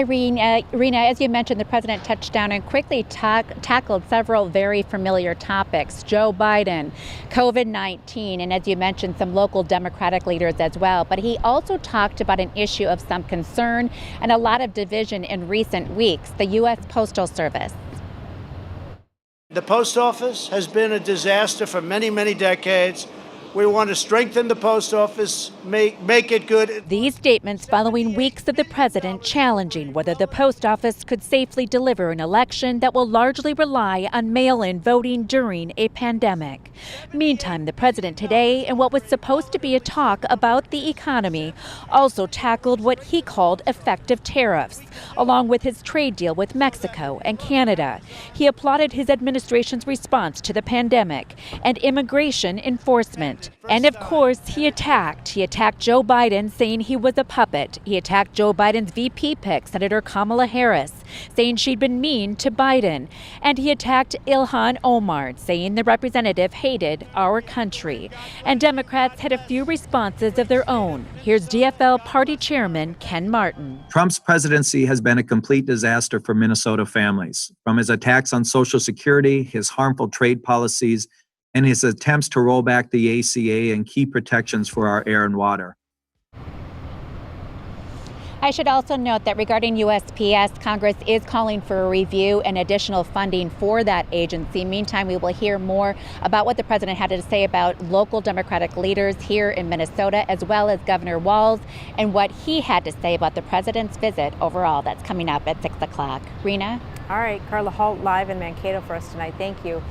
Rena, as you mentioned, the president touched down and quickly tackled several very familiar topics. Joe Biden, COVID-19, and as you mentioned, some local Democratic leaders as well. But he also talked about an issue of some concern and a lot of division in recent weeks, the U.S. Postal Service. The post office has been a disaster for many, many decades. We want to strengthen the post office, make it good. These statements following weeks of the president challenging whether the post office could safely deliver an election that will largely rely on mail-in voting during a pandemic. Meantime, the president today, in what was supposed to be a talk about the economy, also tackled what he called effective tariffs, along with his trade deal with Mexico and Canada. He applauded his administration's response to the pandemic and immigration enforcement. And of course, he attacked Joe Biden, saying he was a puppet. He attacked Joe Biden's VP pick, Senator Kamala Harris, saying she'd been mean to Biden. And he attacked Ilhan Omar, saying the representative hated our country. And Democrats had a few responses of their own. Here's DFL party chairman Ken Martin. Trump's presidency has been a complete disaster for Minnesota families. From his attacks on Social Security, his harmful trade policies, and his attempts to roll back the ACA and key protections for our air and water. I should also note that regarding USPS, Congress is calling for a review and additional funding for that agency. Meantime, we will hear more about what the president had to say about local Democratic leaders here in Minnesota, as well as Governor Walz, and what he had to say about the president's visit overall. That's coming up at 6 o'clock. Rena? All right, Carla Halt live in Mankato for us tonight. Thank you.